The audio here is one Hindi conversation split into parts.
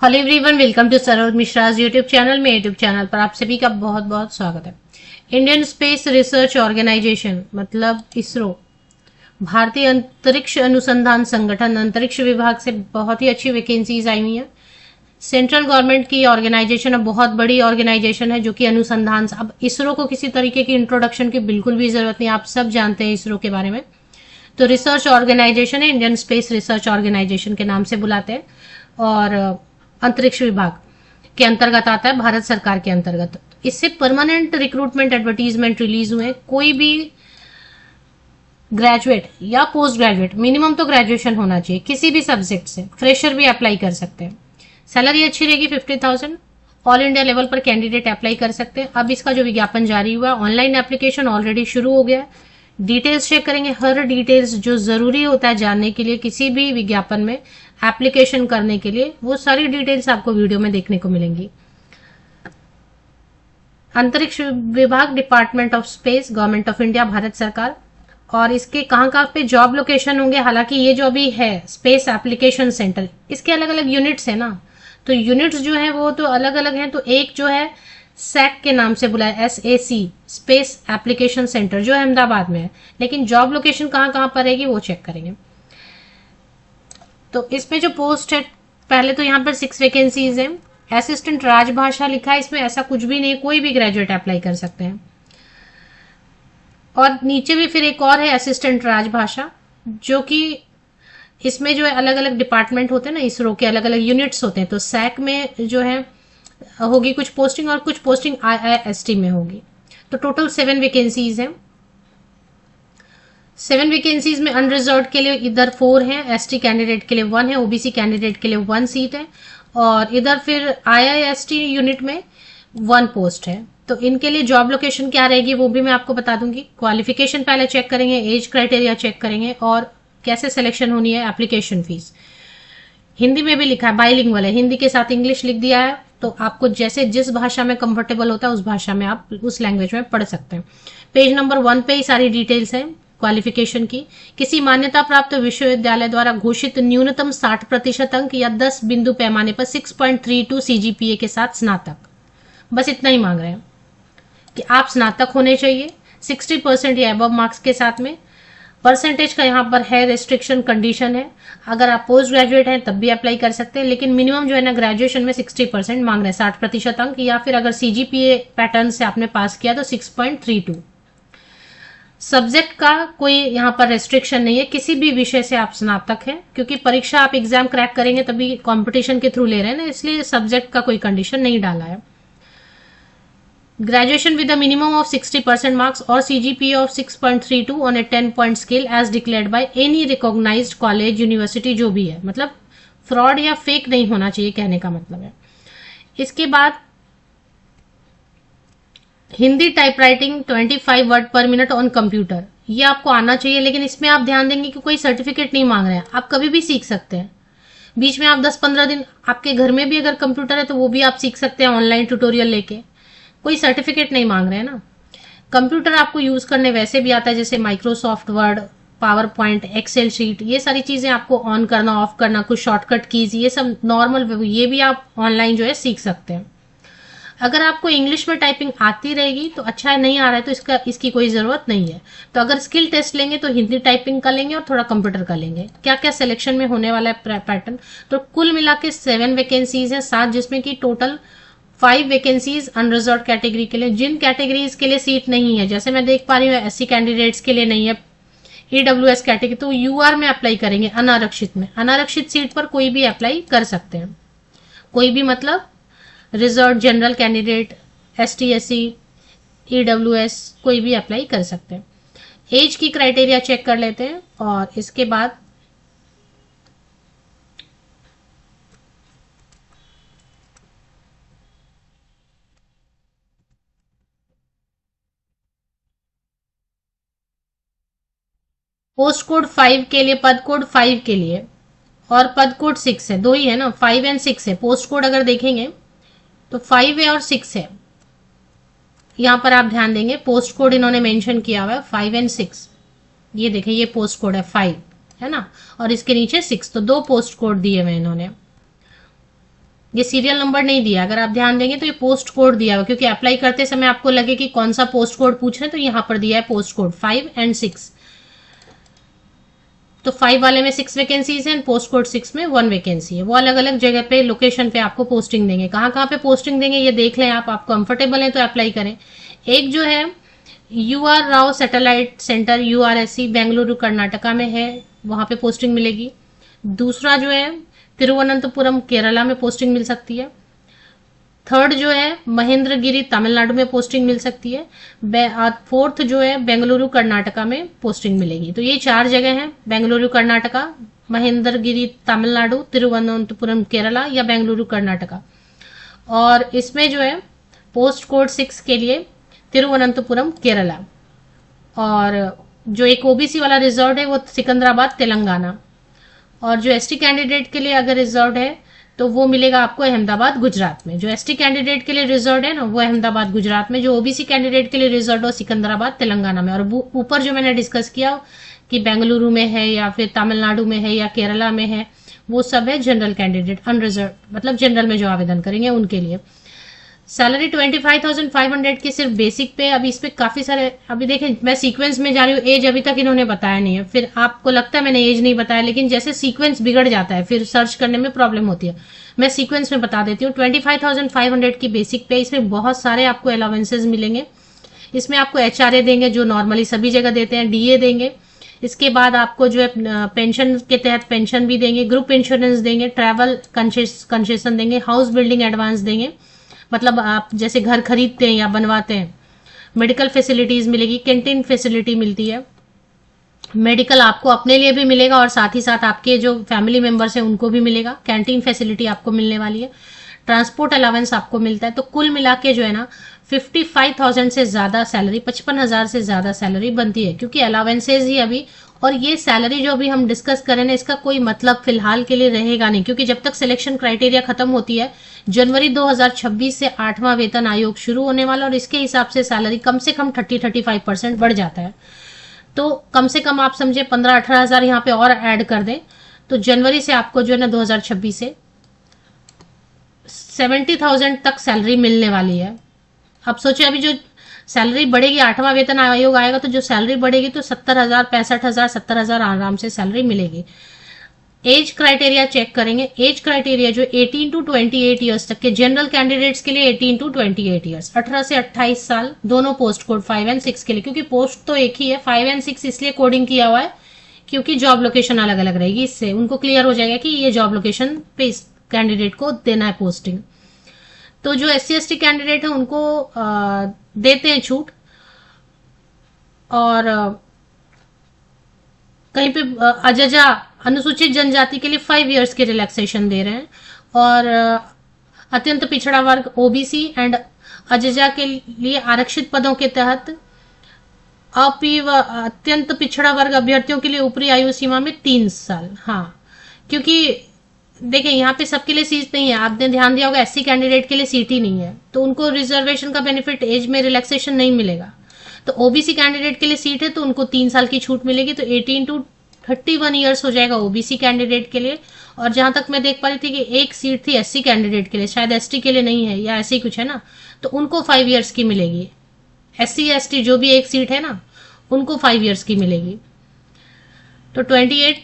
Hello everyone, welcome to Saroj Mishra's YouTube channel. में यूट्यूब चैनल पर आप सभी का बहुत बहुत स्वागत है। इंडियन स्पेस रिसर्च ऑर्गेनाइजेशन मतलब इसरो, भारतीय अंतरिक्ष अनुसंधान संगठन अंतरिक्ष विभाग से बहुत ही अच्छी वैकेंसीज आई हुई हैं। सेंट्रल गवर्नमेंट की ऑर्गेनाइजेशन है, बहुत बड़ी ऑर्गेनाइजेशन है जो कि अनुसंधान। अब इसरो को किसी तरीके की इंट्रोडक्शन की बिल्कुल भी जरूरत नहीं, आप सब जानते हैं इसरो के बारे में। तो रिसर्च ऑर्गेनाइजेशन है, इंडियन स्पेस रिसर्च ऑर्गेनाइजेशन के नाम से बुलाते हैं, और अंतरिक्ष विभाग के अंतर्गत आता है, भारत सरकार के अंतर्गत। इससे परमानेंट रिक्रूटमेंट एडवर्टीजमेंट रिलीज हुए। कोई भी ग्रेजुएट या पोस्ट ग्रेजुएट, मिनिमम तो ग्रेजुएशन होना चाहिए किसी भी सब्जेक्ट से, फ्रेशर भी अप्लाई कर सकते हैं। सैलरी अच्छी रहेगी, 50,000। ऑल इंडिया लेवल पर कैंडिडेट अप्लाई कर सकते हैं। अब इसका जो विज्ञापन जारी हुआ, ऑनलाइन एप्लीकेशन ऑलरेडी शुरू हो गया है। डिटेल्स चेक करेंगे, हर डिटेल्स जो जरूरी होता है जानने के लिए किसी भी विज्ञापन में एप्लीकेशन करने के लिए, वो सारी डिटेल्स आपको वीडियो में देखने को मिलेंगी। अंतरिक्ष विभाग, department of space, government of India, Bharat सरकार। और इसके कहाँ पे जॉब लोकेशन होंगे, हालांकि ये जो अभी है स्पेस एप्लीकेशन सेंटर, इसके अलग अलग यूनिट्स है ना, तो यूनिट्स जो है वो तो अलग अलग हैं। तो एक जो है सैक के नाम से बुलाया, SAC स्पेस एप्लीकेशन सेंटर, जो अहमदाबाद में है, लेकिन जॉब लोकेशन कहाँ पर रहेगी वो चेक करेंगे। तो इसमें जो पोस्ट है, पहले तो यहाँ पर 6 वैकेंसीज हैं। असिस्टेंट राजभाषा लिखा है, इसमें ऐसा कुछ भी नहीं, कोई भी ग्रेजुएट अप्लाई कर सकते हैं। और नीचे भी फिर एक और है असिस्टेंट राजभाषा, जो कि इसमें जो है अलग अलग डिपार्टमेंट होते हैं ना, इसरो के अलग अलग यूनिट्स होते हैं। तो सैक में जो है होगी कुछ पोस्टिंग, और कुछ पोस्टिंग IIST में होगी। तो टोटल 7 वैकेंसीज हैं। 7 वैकेंसीज में अनरिजर्व के लिए इधर 4 हैं, ST कैंडिडेट के लिए 1 है, OBC कैंडिडेट के लिए 1 सीट है, और इधर फिर IIST यूनिट में 1 पोस्ट है। तो इनके लिए जॉब लोकेशन क्या रहेगी वो भी मैं आपको बता दूंगी। क्वालिफिकेशन पहले चेक करेंगे, एज क्राइटेरिया चेक करेंगे, और कैसे सिलेक्शन होनी है, एप्लीकेशन फीस। हिंदी में भी लिखा है, बाइलिंगुअल है, हिंदी के साथ इंग्लिश लिख दिया है। तो आपको जैसे जिस भाषा में कंफर्टेबल होता है उस भाषा में आप उस लैंग्वेज में पढ़ सकते हैं। पेज नंबर 1 पे ही सारी डिटेल्स हैं क्वालिफिकेशन की। किसी मान्यता प्राप्त विश्वविद्यालय द्वारा घोषित न्यूनतम 60% अंक या 10 बिंदु पैमाने पर 6.32 CGPA के साथ स्नातक, बस इतना ही मांग रहे हैं कि आप स्नातक होने चाहिए 60% या अबव मार्क्स के साथ में। परसेंटेज का यहाँ पर है रेस्ट्रिक्शन, कंडीशन है। अगर आप पोस्ट ग्रेजुएट हैं तब भी अप्लाई कर सकते हैं, लेकिन मिनिमम जो है ना ग्रेजुएशन में 60% मांग रहे हैं, 60% अंक, या फिर अगर CGPA पैटर्न से आपने पास किया तो 6.32। सब्जेक्ट का कोई यहाँ पर रेस्ट्रिक्शन नहीं है, किसी भी विषय से आप स्नातक हैं, क्योंकि परीक्षा आप एग्जाम क्रैक करेंगे तभी कंपटीशन के थ्रू ले रहे हैं ना, इसलिए सब्जेक्ट का कोई कंडीशन नहीं डाला है। Graduation with a minimum of 60% marks और CGPA of 6.32 on a 10-point scale as declared by any recognised college, university, जो भी है, मतलब फ्रॉड या फेक नहीं होना चाहिए, कहने का मतलब है। इसके बाद हिंदी टाइपराइटिंग 25 वर्ड पर मिनट ऑन कंप्यूटर, ये आपको आना चाहिए, लेकिन इसमें आप ध्यान देंगे कि कोई सर्टिफिकेट नहीं मांग रहे हैं, आप कभी भी सीख सकते हैं। बीच में आप 10-15 दिन, आपके घर में भी अगर कंप्यूटर है तो वो भी आप सीख सकते हैं ऑनलाइन ट्यूटोरियल लेके, कोई सर्टिफिकेट नहीं मांग रहे हैं ना। कंप्यूटर आपको यूज करने वैसे भी आता है, जैसे Microsoft Word, PowerPoint, Excel sheet, ये सारी चीजें आपको ऑन करना, ऑफ करना, कुछ शॉर्टकट कीज, ये सब नॉर्मल, ये भी आप ऑनलाइन जो है सीख सकते हैं। अगर आपको इंग्लिश में टाइपिंग आती रहेगी तो अच्छा है, नहीं आ रहा है तो इसकी कोई जरूरत नहीं है। तो अगर स्किल टेस्ट लेंगे तो हिंदी टाइपिंग का लेंगे और थोड़ा कंप्यूटर का लेंगे। क्या क्या सिलेक्शन में होने वाला है पैटर्न, तो कुल मिला के 7 वैकेंसीज है, 7, जिसमें की टोटल 5 वैकेंसीज अनरिजर्व कैटेगरी के लिए। जिन कैटेगरीज के लिए सीट नहीं है, जैसे मैं देख पा रही हूँ SC कैंडिडेट्स के लिए नहीं है, EWS कैटेगरी, तो UR में अप्लाई करेंगे, अनारक्षित में। अनारक्षित सीट पर कोई भी अप्लाई कर सकते हैं, कोई भी, मतलब reserve, general candidate, ST SC, EWS, कोई भी अप्लाई कर सकते हैं। एज की क्राइटेरिया चेक कर लेते हैं, और इसके बाद पोस्ट कोड 5 के लिए, पद कोड 5 के लिए, और पद कोड 6 है, 2 ही है ना, 5 और 6 है। पोस्ट कोड अगर देखेंगे तो 5 है और 6 है, यहां पर आप ध्यान देंगे पोस्ट कोड इन्होंने मेंशन किया हुआ है 5 और 6। ये देखें, ये पोस्ट कोड है 5, है ना, और इसके नीचे 6, तो 2 पोस्ट कोड दिए हुए इन्होंने। ये सीरियल नंबर नहीं दिया, अगर आप ध्यान देंगे तो ये पोस्ट कोड दिया हुआ, क्योंकि अप्लाई करते समय आपको लगे कि कौन सा पोस्ट कोड पूछ रहे हैं, तो यहाँ पर दिया है पोस्ट कोड 5 एंड 6। तो 5 वाले में 6 वैकेंसीज हैं, पोस्ट कोड 6 में 1 वैकेंसी है। वो अलग अलग जगह पे लोकेशन पे आपको पोस्टिंग देंगे। कहाँ कहाँ पे पोस्टिंग देंगे ये देख लें आप कंफर्टेबल हैं तो अप्लाई करें। एक जो है UR Rao satellite centre URSC Bengaluru Karnataka में है, वहां पे पोस्टिंग मिलेगी। दूसरा जो है तिरुवनंतपुरम केरला में पोस्टिंग मिल सकती है। थर्ड जो है महेंद्रगिरी तमिलनाडु में पोस्टिंग मिल सकती है। फोर्थ जो है बेंगलुरु कर्नाटका में पोस्टिंग मिलेगी। तो ये 4 जगह हैं, बेंगलुरु कर्नाटका, महेंद्रगिरी तमिलनाडु, तिरुवनंतपुरम केरला या बेंगलुरु कर्नाटका। और इसमें जो है पोस्ट कोड 6 के लिए तिरुवनंतपुरम केरला, और जो एक ओबीसी वाला रिजर्व है वो सिकंदराबाद तेलंगाना, और जो एसटी कैंडिडेट के लिए अगर रिजर्व है तो वो मिलेगा आपको अहमदाबाद गुजरात में। जो एसटी कैंडिडेट के लिए रिजर्व है ना वो अहमदाबाद गुजरात में, जो ओबीसी कैंडिडेट के लिए रिजर्व है सिकंदराबाद तेलंगाना में। और ऊपर जो मैंने डिस्कस किया कि बेंगलुरु में है या फिर तमिलनाडु में है या केरला में है, वो सब है जनरल कैंडिडेट, अनरिजर्व मतलब जनरल में जो आवेदन करेंगे उनके लिए। सैलरी 25,500 की सिर्फ बेसिक पे। अभी इस पे काफी सारे, अभी देखें मैं सीक्वेंस में जा रही हूँ, एज अभी तक इन्होंने बताया नहीं है, फिर आपको लगता है मैंने एज नहीं बताया, लेकिन जैसे सीक्वेंस बिगड़ जाता है फिर सर्च करने में प्रॉब्लम होती है। मैं सीक्वेंस में बता देती हूँ। 25,500 की बेसिक पे, इसमें बहुत सारे आपको अलाउंसेज मिलेंगे। इसमें आपको HRA देंगे जो नॉर्मली सभी जगह देते हैं, DA देंगे, इसके बाद आपको जो है पेंशन के तहत पेंशन भी देंगे, ग्रुप इंश्योरेंस देंगे, ट्रैवल कंसेशन देंगे, हाउस बिल्डिंग एडवांस देंगे, मतलब आप जैसे घर खरीदते हैं या बनवाते हैं। मेडिकल फैसिलिटीज मिलेगी, कैंटीन फैसिलिटी मिलती है, मेडिकल आपको अपने लिए भी मिलेगा और साथ ही साथ आपके जो फैमिली मेंबर्स हैं उनको भी मिलेगा। कैंटीन फैसिलिटी आपको मिलने वाली है, ट्रांसपोर्ट अलावेंस आपको मिलता है। तो कुल मिला के जो है ना 55,000 से ज्यादा सैलरी, 55,000 से ज्यादा सैलरी बनती है, क्योंकि अलावेंसेज ही अभी, और ये सैलरी जो अभी हम डिस्कस करें ना इसका कोई मतलब फिलहाल के लिए रहेगा नहीं, क्योंकि जब तक सिलेक्शन क्राइटेरिया खत्म होती है जनवरी 2026 से 8वां वेतन आयोग शुरू होने वाला, और इसके हिसाब से सैलरी कम से कम 30-35% बढ़ जाता है। तो कम से कम आप समझे 15-18 हजार यहाँ पे और ऐड कर दें तो जनवरी से आपको जो है ना 2026 से 70,000 तक सैलरी मिलने वाली है। अब सोचिए अभी जो सैलरी बढ़ेगी, 8वां वेतन आयोग आएगा तो जो सैलरी बढ़ेगी तो 70,000, 65,000, 70,000 आराम से सैलरी मिलेगी। एज क्राइटेरिया चेक करेंगे। एज क्राइटेरिया जो 18 to 28 ईयर्स तक के जनरल कैंडिडेट्स के लिए 18 to 28 ईयर्स, 18 से 28 साल, दोनों पोस्ट कोड 5 एंड 6 के लिए, क्योंकि पोस्ट तो एक ही है। 5 एंड 6 इसलिए कोडिंग किया हुआ है क्योंकि जॉब लोकेशन अलग अलग रहेगी, इससे उनको क्लियर हो जाएगा कि ये जॉब लोकेशन पे इस कैंडिडेट को देना है पोस्टिंग। तो जो SC/ST कैंडिडेट है उनको देते हैं छूट, और कहीं पे अजजा अनुसूचित जनजाति के लिए 5 इयर्स के रिलैक्सेशन दे रहे हैं, और अत्यंत पिछड़ा वर्ग OBC एंड अजजा के लिए आरक्षित पदों के तहत अत्यंत पिछड़ा वर्ग अभ्यर्थियों के लिए ऊपरी आयु सीमा में 3 साल। हाँ, क्योंकि देखें यहाँ पे सबके लिए सीट नहीं है, आपने ध्यान दिया होगा SC कैंडिडेट के लिए सीट ही नहीं है, तो उनको रिजर्वेशन का बेनिफिट, एज में रिलैक्सेशन नहीं मिलेगा। तो OBC कैंडिडेट के लिए सीट है तो उनको 3 साल की छूट मिलेगी, तो 18 to 31 ईयर्स हो जाएगा OBC कैंडिडेट के लिए। और जहां तक मैं देख पा रही थी कि एक सीट थी SC कैंडिडेट के लिए, शायद ST के लिए नहीं है या ऐसे ही कुछ है ना, तो उनको 5 इयर्स की मिलेगी। SC/ST जो भी एक सीट है ना उनको 5 इयर्स की मिलेगी। तो 28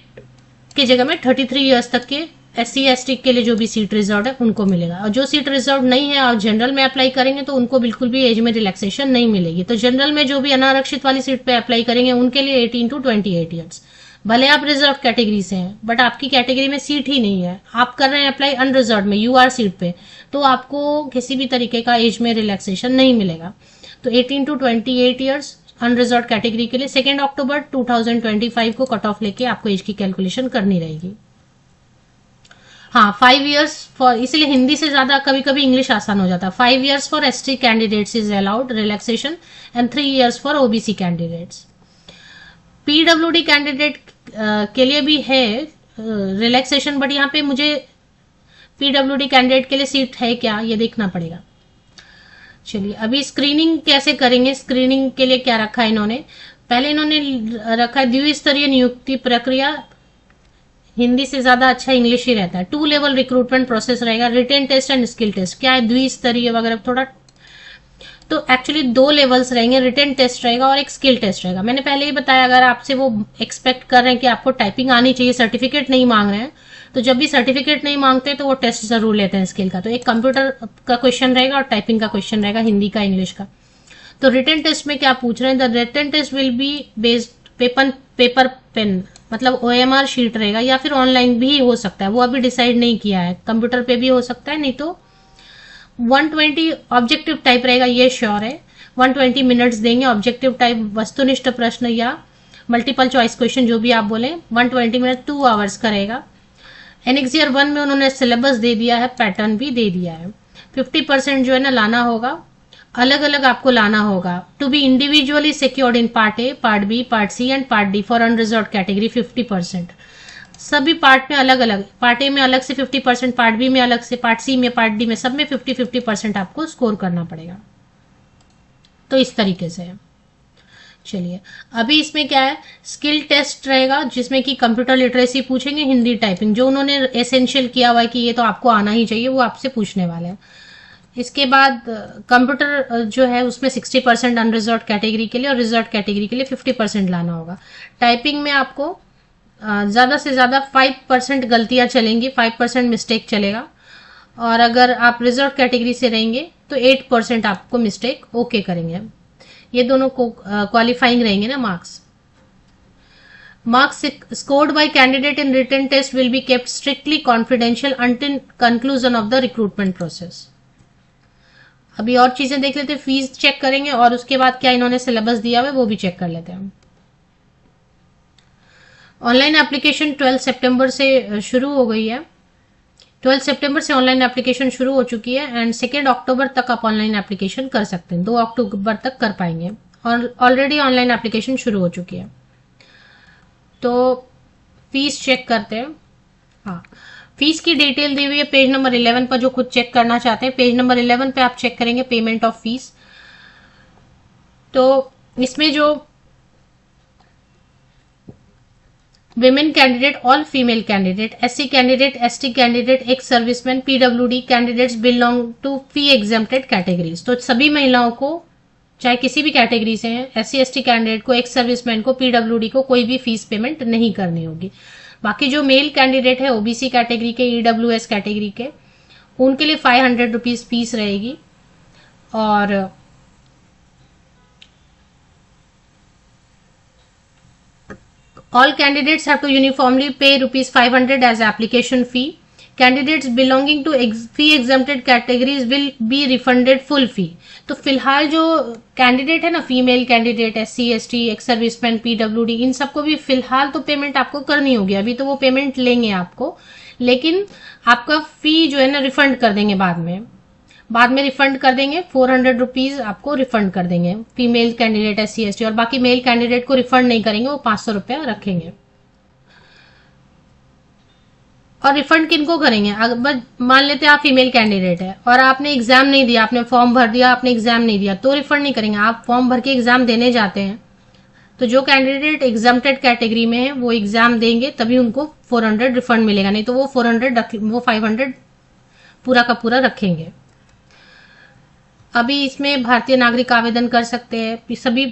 की जगह में 33 इयर्स तक के SC/ST के लिए जो भी सीट रिजर्व है उनको मिलेगा, और जो सीट रिजर्व नहीं है और जनरल में अप्लाई करेंगे तो उनको बिल्कुल भी एज में रिलैक्सेशन नहीं मिलेगी। तो जनरल में जो भी अनारक्षित वाली सीट पे अप्लाई करेंगे उनके लिए 18 to 28 ईयर्स। भले आप रिजर्व कैटेगरी से हैं बट आपकी कैटेगरी में सीट ही नहीं है, आप कर रहे हैं अप्लाई अनरिजर्व में UR सीट पे, तो आपको किसी भी तरीके का एज में रिलैक्सेशन नहीं मिलेगा। तो 18 to 28 ईयर्स अनरिजर्व कैटेगरी के लिए 2 अक्टूबर 2025 को कट ऑफ लेके आपको एज की कैलकुलेशन करनी रहेगी। हाँ, 5 इयर्स फॉर, इसलिए हिंदी से ज्यादा कभी कभी इंग्लिश आसान हो जाता है। 5 years for ST candidates is allowed relaxation and 3 years for OBC candidates. PWD candidate के लिए भी है रिलैक्सेशन, बट यहाँ पे मुझे PWD कैंडिडेट के लिए सीट है क्या ये देखना पड़ेगा। चलिए, अभी स्क्रीनिंग कैसे करेंगे, स्क्रीनिंग के लिए क्या रखा है इन्होंने, पहले इन्होंने रखा है द्विस्तरीय नियुक्ति प्रक्रिया हिंदी से ज्यादा अच्छा इंग्लिश ही रहता है। 2 लेवल रिक्रूटमेंट प्रोसेस रहेगा, written test and skill test. क्या है, द्विस्तरीय वगैरह थोड़ा, तो एक्चुअली 2 लेवल्स रहेंगे, रिटेन टेस्ट रहेगा और एक स्किल टेस्ट रहेगा। मैंने पहले ही बताया, अगर आपसे वो एक्सपेक्ट कर रहे हैं कि आपको टाइपिंग आनी चाहिए, सर्टिफिकेट नहीं मांग रहे हैं, तो जब भी सर्टिफिकेट नहीं मांगते तो वो टेस्ट जरूर लेते हैं स्किल का। तो एक कंप्यूटर का क्वेश्चन रहेगा और टाइपिंग का क्वेश्चन रहेगा, हिंदी का, इंग्लिश का। तो रिटन टेस्ट में क्या पूछ रहे हैं, the written test will be based paper pen, मतलब OMR शीट रहेगा, या फिर ऑनलाइन भी हो सकता है, वो अभी डिसाइड नहीं किया है। कंप्यूटर पे भी हो सकता है, नहीं तो 120 ऑब्जेक्टिव टाइप रहेगा, ये श्योर है। 120 मिनट्स देंगे। ऑब्जेक्टिव टाइप वस्तुनिष्ठ प्रश्न या मल्टीपल चॉइस क्वेश्चन, जो भी आप बोले। 120 मिनट 2 आवर्स का रहेगा। एनेक्सियर 1 में उन्होंने सिलेबस दे दिया है, पैटर्न भी दे दिया है। 50% जो है ना लाना होगा, अलग अलग आपको लाना होगा। To be individually secured in part A, part B, part C and part D for unreserve category 50%। सभी पार्ट में अलग अलग, पार्ट ए में अलग से 50%, पार्ट बी में अलग से, पार्ट सी में, पार्ट डी में, सब में 50-50% आपको स्कोर करना पड़ेगा। तो इस तरीके से है। चलिए, अभी इसमें क्या है, स्किल टेस्ट रहेगा, जिसमें कि कंप्यूटर लिटरेसी पूछेंगे, हिंदी टाइपिंग, जो उन्होंने एसेंशियल किया हुआ है कि ये तो आपको आना ही चाहिए, वो आपसे पूछने वाले हैं। इसके बाद कंप्यूटर जो है उसमें 60% अनरिजर्व कैटेगरी के लिए और रिजर्व कैटेगरी के लिए 50% लाना होगा। टाइपिंग में आपको ज़्यादा से ज़्यादा 5% गलतियां चलेंगी, 5% मिस्टेक चलेगा, और अगर आप रिजर्व कैटेगरी से रहेंगे तो 8% आपको मिस्टेक ओके करेंगे। ये दोनों को क्वालिफाइंग रहेंगे ना marks. Marks scored by candidate in written test will be kept strictly confidential until conclusion of the recruitment process. अभी और चीजें देख लेते हैं, फीस चेक करेंगे और उसके बाद क्या इन्होंने सिलेबस दिया हुआ है वो भी चेक कर लेते हैं। ऑनलाइन एप्लीकेशन 12 सितंबर से शुरू हो गई है। 12 सितंबर से ऑनलाइन एप्लीकेशन शुरू हो चुकी है एंड 2 अक्टूबर तक आप ऑनलाइन एप्लीकेशन कर सकते हैं। 2 अक्टूबर तक कर पाएंगे और ऑलरेडी ऑनलाइन एप्लीकेशन शुरू हो चुकी है। तो फीस चेक करते हैं। हाँ, फीस की डिटेल दी हुई है पेज नंबर 11 पर, जो खुद चेक करना चाहते हैं। पेज नंबर 11 पे आप चेक करेंगे पेमेंट ऑफ फीस। तो इसमें जो women candidate, all female candidate, SC candidate, ST candidate, ex serviceman, PWD candidates belong to fee exempted categories. तो सभी महिलाओं को, चाहे किसी भी कैटेगरी से हैं, SC ST कैंडिडेट को, एक्स सर्विसमैन को, PWD को कोई भी फीस पेमेंट नहीं करनी होगी। बाकी जो मेल कैंडिडेट है, OBC कैटेगरी के, EWS कैटेगरी के, उनके लिए 500 रुपीज फीस रहेगी। और all candidates have to uniformly pay ₹500 as application fee. Candidates belonging to fee exempted categories will be refunded full fee. तो फिलहाल जो कैंडिडेट है ना, female candidate, SC ST, x serviceman, PWD, इन सबको भी फिलहाल तो पेमेंट आपको करनी होगी। अभी तो वो पेमेंट लेंगे आपको, लेकिन आपका फी जो है ना रिफंड कर देंगे बाद में रिफंड कर देंगे। 400 रुपीज आपको रिफंड कर देंगे फीमेल कैंडिडेट, SC ST, और बाकी मेल कैंडिडेट को रिफंड नहीं करेंगे, वो 500 रुपया रखेंगे। और रिफंड किनको करेंगे, अगर मान लेते हैं आप फीमेल कैंडिडेट है और आपने एग्जाम नहीं दिया, आपने फॉर्म भर दिया, आपने एग्जाम नहीं दिया, तो रिफंड नहीं करेंगे। आप फॉर्म भर के एग्जाम देने जाते हैं तो जो कैंडिडेट एग्जाम्प्टेड कैटेगरी में है वो एग्जाम देंगे, तभी उनको 400 रिफंड मिलेगा, नहीं तो वो 500 पूरा का पूरा रखेंगे। अभी इसमें भारतीय नागरिक आवेदन कर सकते हैं। सभी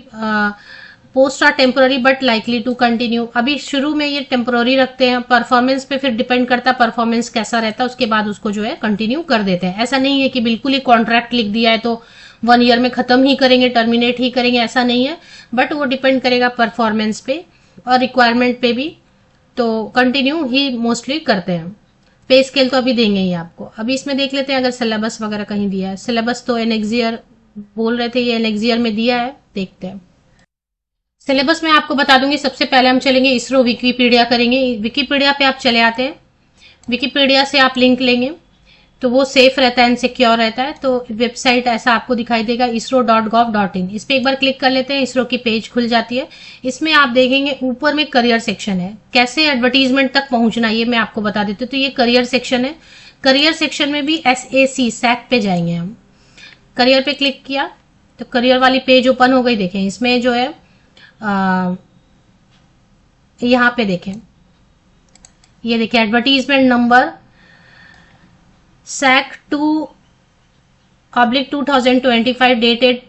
post are temporary but likely to continue. अभी शुरू में ये टेम्पोररी रखते हैं, परफॉर्मेंस पे फिर डिपेंड करता है परफॉर्मेंस कैसा रहता है, उसके बाद उसको जो है कंटिन्यू कर देते हैं। ऐसा नहीं है कि बिल्कुल ही कॉन्ट्रैक्ट लिख दिया है तो 1 ईयर में खत्म ही करेंगे, टर्मिनेट ही करेंगे, ऐसा नहीं है। बट वो डिपेंड करेगा परफॉर्मेंस पे और रिक्वायरमेंट पे भी, तो कंटिन्यू ही मोस्टली करते हैं। पे स्केल तो अभी देंगे ही आपको। अभी इसमें देख लेते हैं अगर सिलेबस वगैरह कहीं दिया है। सिलेबस तो एनेक्सियर बोल रहे थे, ये एनेक्सियर में दिया है, देखते हैं। सिलेबस में आपको बता दूंगी। सबसे पहले हम चलेंगे इसरो विकिपीडिया करेंगे। विकिपीडिया पे आप चले आते हैं, विकिपीडिया से आप लिंक लेंगे तो वो सेफ रहता है एंड सिक्योर रहता है। तो वेबसाइट ऐसा आपको दिखाई देगा, isro.gov.in। इस पे एक बार क्लिक कर लेते हैं, इसरो की पेज खुल जाती है। इसमें आप देखेंगे ऊपर में करियर सेक्शन है, कैसे एडवर्टीजमेंट तक पहुंचना ये मैं आपको बता देती हूँ। तो ये करियर सेक्शन है। करियर सेक्शन में भी SAC पे जाएंगे हम। करियर पे क्लिक किया तो करियर वाली पेज ओपन हो गई। देखें इसमें जो है यहाँ पे देखें, ये देखिए advertisement number SAC 2/2025 dated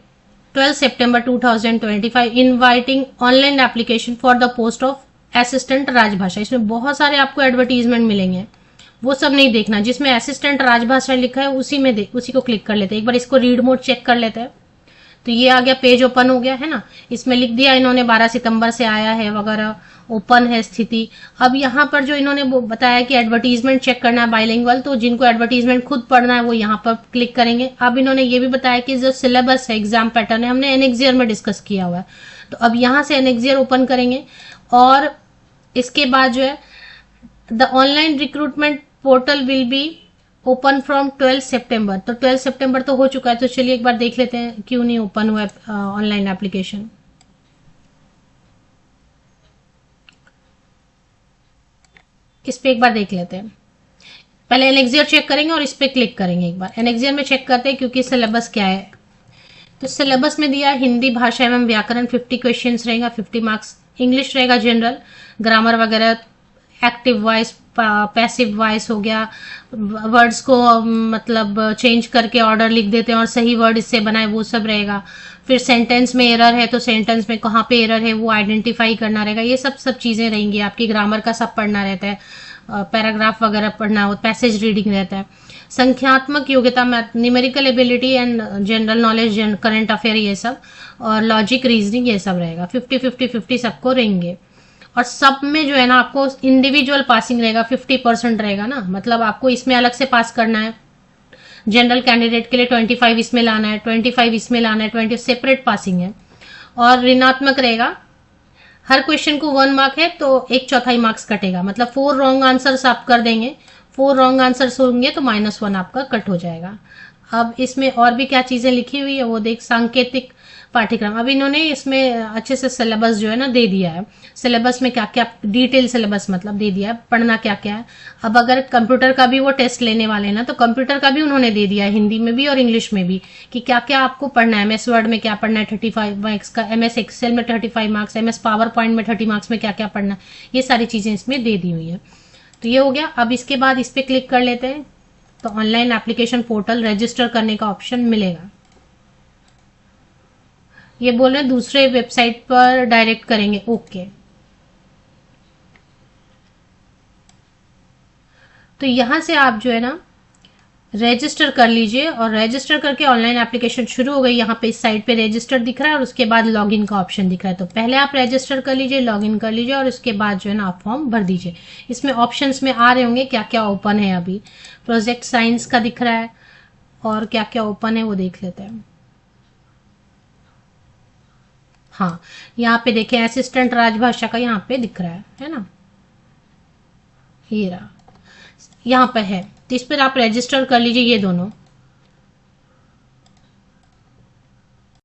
12 September 2025 inviting online application for the post of assistant राजभाषा। इसमें बहुत सारे आपको एडवर्टीजमेंट मिलेंगे, वो सब नहीं देखना। जिसमें असिस्टेंट राजभाषा लिखा है उसी को क्लिक कर लेते हैं। एक बार इसको रीड मोड चेक कर लेते हैं। तो ये आ गया, पेज ओपन हो गया है ना। इसमें लिख दिया इन्होंने 12 सितंबर से आया है वगैरह, ओपन है स्थिति। अब यहाँ पर जो इन्होंने बताया कि एडवर्टीजमेंट चेक करना है बाइलिंगुअल, तो जिनको एडवर्टीजमेंट खुद पढ़ना है वो यहाँ पर क्लिक करेंगे। अब इन्होंने ये भी बताया कि जो सिलेबस है, एग्जाम पैटर्न है, हमने एनेक्सियर में डिस्कस किया हुआ है। तो अब यहाँ से एनेक्सियर ओपन करेंगे और इसके बाद जो है the online recruitment portal will be open from 12 सितंबर। तो 12 सितंबर तो हो चुका है, तो चलिए एक बार देख लेते हैं क्यों नहीं ओपन हुआ है ऑनलाइन एप्लीकेशन। इस पे एक बार देख लेते हैं। पहले एनेक्सियर चेक करेंगे और इस पे क्लिक करेंगे। एक बार एनेक्सियर में चेक करते हैं क्योंकि सिलेबस क्या है। तो सिलेबस में दिया हिंदी भाषा एवं व्याकरण 50 क्वेश्चंस रहेगा, 50 मार्क्स। इंग्लिश रहेगा जनरल, ग्रामर वगैरह, एक्टिव वॉइस, पैसिव वॉइस हो गया, वर्ड्स को मतलब चेंज करके ऑर्डर लिख देते हैं और सही वर्ड इससे बनाए, वो सब रहेगा। फिर सेंटेंस में एरर है तो सेंटेंस में कहाँ पे एरर है वो आइडेंटिफाई करना रहेगा। ये सब चीजें रहेंगी आपकी। ग्रामर का सब पढ़ना रहता है, पैराग्राफ वगैरह पढ़ना हो, पैसेज रीडिंग रहता है। संख्यात्मक योग्यता, numerical ability and general knowledge, current affair, ये सब, और लॉजिक, रीजनिंग, ये सब रहेगा। 50-50-50 सबको रहेंगे। और सब में जो है ना आपको इंडिविजुअल पासिंग रहेगा, 50% रहेगा ना। मतलब आपको इसमें अलग से पास करना है। जनरल कैंडिडेट के लिए 25 इसमें लाना है, 25 इसमें लाना है, 20 सेपरेट पासिंग है। और ऋणात्मक रहेगा, हर क्वेश्चन को 1 मार्क है तो 1/4 मार्क्स कटेगा। मतलब 4 रॉन्ग आंसर्स आप कर देंगे, 4 रॉन्ग आंसर्स होंगे तो -1 आपका कट हो जाएगा। अब इसमें और भी क्या चीजें लिखी हुई है वो देख। सांकेतिक पाठ्यक्रम, अब इन्होंने इसमें अच्छे से सिलेबस जो है ना दे दिया है। सिलेबस में क्या क्या डिटेल सिलेबस मतलब दे दिया है, पढ़ना क्या क्या है। अब अगर कंप्यूटर का भी वो टेस्ट लेने वाले हैं ना, तो कंप्यूटर का भी उन्होंने दे दिया है, हिंदी में भी और इंग्लिश में भी, कि क्या क्या आपको पढ़ना है। MS वर्ड में क्या पढ़ना है 35 मार्क्स का, MS एक्सेल में 35 मार्क्स, MS पावर पॉइंट में 30 मार्क्स में क्या क्या पढ़ना है, ये सारी चीजें इसमें दे दी हुई है। तो ये हो गया। अब इसके बाद इस पे क्लिक कर लेते हैं तो ऑनलाइन एप्लीकेशन पोर्टल रजिस्टर करने का ऑप्शन मिलेगा। ये बोल रहे हैं दूसरे वेबसाइट पर डायरेक्ट करेंगे, ओके। तो यहां से आप जो है ना रजिस्टर कर लीजिए और रजिस्टर करके ऑनलाइन एप्लीकेशन शुरू हो गई। यहाँ पे इस साइड पे रजिस्टर दिख रहा है और उसके बाद लॉगिन का ऑप्शन दिख रहा है। तो पहले आप रजिस्टर कर लीजिए, लॉगिन कर लीजिए और उसके बाद जो है ना आप फॉर्म भर दीजिए। इसमें ऑप्शंस में आ रहे होंगे क्या क्या ओपन है। अभी प्रोजेक्ट साइंस का दिख रहा है और क्या क्या ओपन है वो देख लेते हैं। हाँ, यहाँ पे देखें असिस्टेंट राजभाषा का यहाँ पे दिख रहा है ना, ये रहा, यहाँ पे है। तो इस पर आप रजिस्टर कर लीजिए ये दोनों।